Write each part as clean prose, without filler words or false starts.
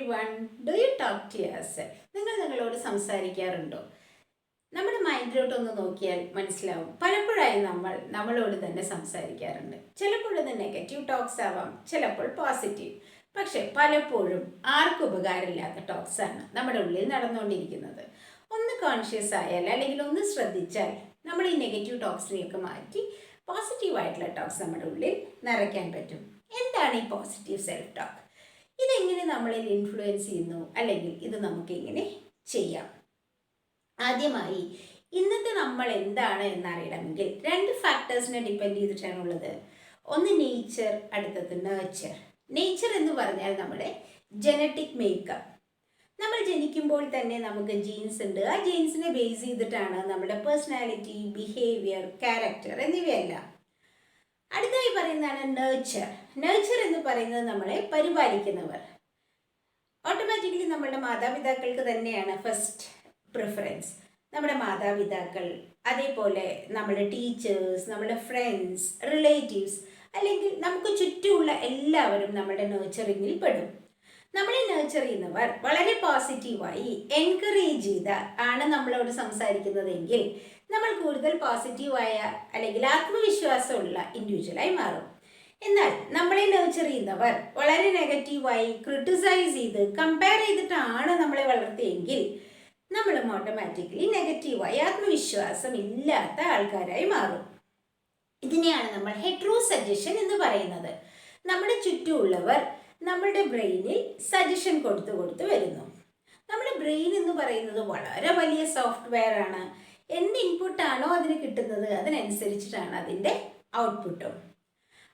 everyone. Do you talk to yourself? നിങ്ങൾ നിങ്ങളോട് സംസാരിക്കാറുണ്ടോ? നമ്മുടെ മൈൻഡിലോട്ടൊന്ന് നോക്കിയാൽ മനസ്സിലാവും. പലപ്പോഴായി നമ്മളോട് തന്നെ സംസാരിക്കാറുണ്ട്. ചിലപ്പോൾ ഇത് നെഗറ്റീവ് ടോക്സ് ആവാം, ചിലപ്പോൾ പോസിറ്റീവ്. പക്ഷെ പലപ്പോഴും ആർക്കും ഉപകാരമില്ലാത്ത ടോക്സ് ആണ് നമ്മുടെ ഉള്ളിൽ നടന്നുകൊണ്ടിരിക്കുന്നത്. ഒന്ന് കോൺഷ്യസ് ആയാൽ അല്ലെങ്കിൽ ഒന്ന് ശ്രദ്ധിച്ചാൽ നമ്മൾ ഈ നെഗറ്റീവ് ടോക്സിനെയൊക്കെ മാറ്റി പോസിറ്റീവായിട്ടുള്ള ടോക്സ് നമ്മുടെ ഉള്ളിൽ നിറയ്ക്കാൻ പറ്റും. എന്താണ് ഈ പോസിറ്റീവ് സെൽഫ് ടോക്ക്? ഇതെങ്ങനെ നമ്മളിൽ ഇൻഫ്ലുവൻസ് ചെയ്യുന്നു, അല്ലെങ്കിൽ ഇത് നമുക്ക് എങ്ങനെ ചെയ്യാം? ആദ്യമായി ഇന്നത്തെ നമ്മൾ എന്താണ് എന്നറിയണമെങ്കിൽ 2 ഫാക്ടേഴ്സിനെ ഡിപ്പെൻഡ് ചെയ്തിട്ടാണുള്ളത്. ഒന്ന് നേച്ചർ, അടുത്തത് നേച്ചർ. നേച്ചർ എന്ന് പറഞ്ഞാൽ നമ്മുടെ ജനറ്റിക് മേക്കപ്പ്. നമ്മൾ ജനിക്കുമ്പോൾ തന്നെ നമുക്ക് ജീൻസ് ഉണ്ട്. ആ ജീൻസിനെ ബേസ് ചെയ്തിട്ടാണ് നമ്മുടെ പേഴ്സണാലിറ്റി, ബിഹേവിയർ, ക്യാരക്ടർ എന്നിവയെല്ലാം. അടുത്തായി പറയുന്നതാണ് നേച്ചർ. നേച്ചർ എന്ന് പറയുന്നത് നമ്മളെ പരിപാലിക്കുന്നവർ. ഓട്ടോമാറ്റിക്കലി നമ്മളുടെ മാതാപിതാക്കൾക്ക് തന്നെയാണ് ഫസ്റ്റ് പ്രിഫറൻസ്. നമ്മുടെ മാതാപിതാക്കൾ, അതേപോലെ നമ്മുടെ ടീച്ചേഴ്സ്, നമ്മുടെ ഫ്രണ്ട്സ്, റിലേറ്റീവ്സ്, അല്ലെങ്കിൽ നമുക്ക് ചുറ്റുമുള്ള എല്ലാവരും നമ്മുടെ നേച്ചറിങ്ങിൽ പെടും. നമ്മളെ നേച്ചർ ചെയ്യുന്നവർ വളരെ പോസിറ്റീവായി എൻകറേജ് ചെയ്ത ആണ് നമ്മളോട് സംസാരിക്കുന്നതെങ്കിൽ നമ്മൾ കൂടുതൽ പോസിറ്റീവായ അല്ലെങ്കിൽ ആത്മവിശ്വാസമുള്ള ഇൻഡിവിജ്വലായി മാറും. എന്നാൽ നമ്മളെ നേച്ചർ ചെയ്യുന്നവർ വളരെ നെഗറ്റീവായി ക്രിട്ടിസൈസ് ചെയ്ത് കമ്പയർ ചെയ്തിട്ടാണ് നമ്മളെ വളർത്തിയെങ്കിൽ നമ്മളും ഓട്ടോമാറ്റിക്കലി നെഗറ്റീവായി ആത്മവിശ്വാസം ഇല്ലാത്ത ആൾക്കാരായി മാറും. ഇതിനെയാണ് നമ്മൾ ഹെട്രോ സജഷൻ എന്ന് പറയുന്നത്. നമ്മുടെ ചുറ്റുമുള്ളവർ നമ്മുടെ ബ്രെയിനിൽ സജഷൻ കൊടുത്തു വരുന്നു. നമ്മുടെ ബ്രെയിൻ എന്ന് പറയുന്നത് വളരെ വലിയ സോഫ്റ്റ്വെയർ ആണ്. എന്ത് ഇൻപുട്ടാണോ അതിന് കിട്ടുന്നത് അതിനനുസരിച്ചിട്ടാണ് അതിൻ്റെ ഔട്ട്പുട്ടും.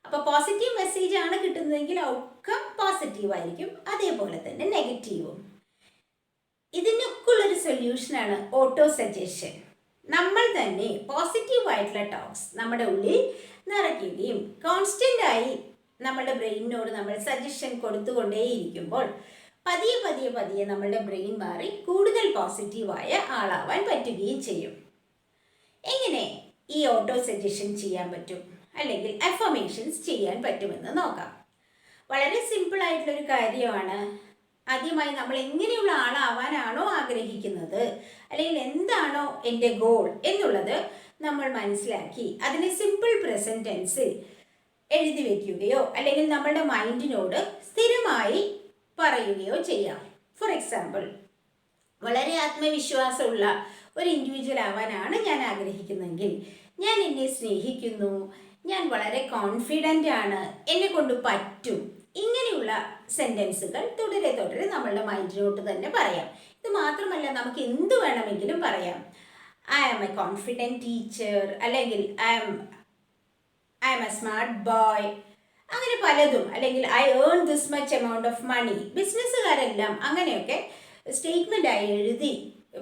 അപ്പോൾ പോസിറ്റീവ് മെസ്സേജ് ആണ് കിട്ടുന്നതെങ്കിൽ ഔട്ട്കം പോസിറ്റീവ് ആയിരിക്കും, അതേപോലെ തന്നെ നെഗറ്റീവും. ഇതിനൊക്കെ ഉള്ളൊരു സൊല്യൂഷനാണ് ഓട്ടോ സജഷൻ. നമ്മൾ തന്നെ പോസിറ്റീവായിട്ടുള്ള ടോക്സ് നമ്മുടെ ഉള്ളിൽ നിറയ്ക്കുകയും കോൺസ്റ്റൻ്റായി നമ്മുടെ ബ്രെയിനിനോട് നമ്മൾ സജഷൻ കൊടുത്തുകൊണ്ടേയിരിക്കുമ്പോൾ പതിയെ നമ്മളുടെ ബ്രെയിൻ മാറി കൂടുതൽ പോസിറ്റീവായ ആളാവാൻ പറ്റുകയും ചെയ്യും. എങ്ങനെ ഈ ഓട്ടോ സജഷൻ ചെയ്യാൻ പറ്റും, അല്ലെങ്കിൽ അഫർമേഷൻസ് ചെയ്യാൻ പറ്റുമെന്ന് നോക്കാം. വളരെ സിമ്പിൾ ആയിട്ടുള്ളൊരു കാര്യമാണ്. ആദ്യമായി നമ്മൾ എങ്ങനെയുള്ള ആളാവാനാണോ ആഗ്രഹിക്കുന്നത്, അല്ലെങ്കിൽ എന്താണോ എൻ്റെ ഗോൾ എന്നുള്ളത് നമ്മൾ മനസ്സിലാക്കി അതിനെ സിമ്പിൾ പ്രസൻറ്റ് ടെൻസിൽ എഴുതി വയ്ക്കുകയോ അല്ലെങ്കിൽ നമ്മളുടെ മൈൻഡിനോട് സ്ഥിരമായി പറയുകയോ ചെയ്യാം. ഫോർ എക്സാമ്പിൾ, വളരെ ആത്മവിശ്വാസമുള്ള ഒരു ഇൻഡിവിജ്വൽ ആവാനാണ് ഞാൻ ആഗ്രഹിക്കുന്നതെങ്കിൽ ഞാൻ എന്നെ സ്നേഹിക്കുന്നു, ഞാൻ വളരെ കോൺഫിഡൻ്റ് ആണ്, എന്നെ കൊണ്ട് പറ്റും, ഇങ്ങനെയുള്ള സെൻറ്റൻസുകൾ തുടരെ നമ്മളുടെ മൈൻഡിനോട്ട് തന്നെ പറയാം. ഇത് മാത്രമല്ല, നമുക്ക് എന്ത് വേണമെങ്കിലും പറയാം. I am a confident teacher, അല്ലെങ്കിൽ I am a smart boy, അങ്ങനെ പലതും. അല്ലെങ്കിൽ I earn this much amount of money. ബിസിനസ്സുകാരെല്ലാം അങ്ങനെയൊക്കെ സ്റ്റേറ്റ്മെൻറ്റായി എഴുതി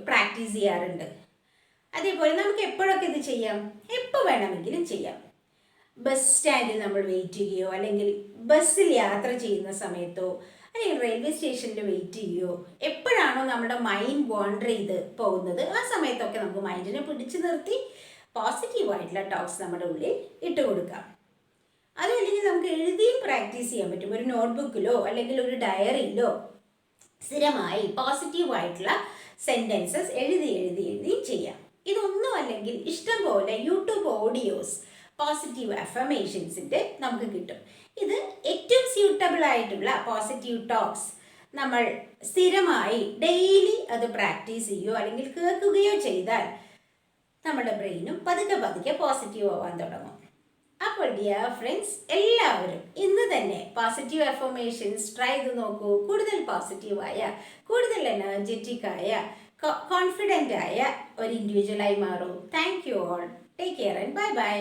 പ്രാക്ടീസ് ചെയ്യാറുണ്ട്. അതേപോലെ നമുക്ക് എപ്പോഴൊക്കെ ഇത് ചെയ്യാം, എപ്പോൾ വേണമെങ്കിലും ചെയ്യാം. ബസ് സ്റ്റാൻഡിൽ നമ്മൾ വെയിറ്റ് ചെയ്യുകയോ, അല്ലെങ്കിൽ ബസ്സിൽ യാത്ര ചെയ്യുന്ന സമയത്തോ, അല്ലെങ്കിൽ റെയിൽവേ സ്റ്റേഷനിൽ വെയിറ്റ് ചെയ്യുകയോ, എപ്പോഴാണോ നമ്മുടെ മൈൻഡ് വാണ്ടർ ചെയ്ത് പോകുന്നത് ആ സമയത്തൊക്കെ നമുക്ക് മൈൻഡിനെ പിടിച്ചു നിർത്തി പോസിറ്റീവായിട്ടുള്ള ടോക്സ് നമ്മുടെ ഉള്ളിൽ ഇട്ട് കൊടുക്കാം. അതുമല്ലെങ്കിൽ നമുക്ക് എഴുതിയും പ്രാക്ടീസ് ചെയ്യാൻ പറ്റും. ഒരു നോട്ട്ബുക്കിലോ അല്ലെങ്കിൽ ഒരു ഡയറിയിലോ സ്ഥിരമായി പോസിറ്റീവായിട്ടുള്ള സെൻറ്റൻസസ് എഴുതി ചെയ്യാം. ഇതൊന്നും അല്ലെങ്കിൽ ഇഷ്ടം പോലെ യൂട്യൂബ് ഓഡിയോസ് പോസിറ്റീവ് അഫർമേഷൻസിൻ്റെ നമുക്ക് കിട്ടും. ഇത് ഏറ്റവും സ്യൂട്ടബിൾ ആയിട്ടുള്ള പോസിറ്റീവ് ടോക്സ് നമ്മൾ സ്ഥിരമായി ഡെയിലി അത് പ്രാക്ടീസ് ചെയ്യുകയോ അല്ലെങ്കിൽ കേൾക്കുകയോ ചെയ്താൽ നമ്മുടെ ബ്രെയിനും പതുക്കെ പോസിറ്റീവ് ആവാൻ തുടങ്ങും. അപ്പോൾ ഡിയർ ഫ്രണ്ട്സ്, എല്ലാവരും ഇന്ന് തന്നെ പോസിറ്റീവ് അഫർമേഷൻസ് ട്രൈ ചെയ്ത് നോക്കൂ. കൂടുതൽ പോസിറ്റീവായ, കൂടുതൽ എനർജറ്റിക് ആയ, കോൺഫിഡൻ്റ് ആയ ഒരു ഇൻഡിവിജ്വലായി മാറൂ. Thank you all. Take care and by.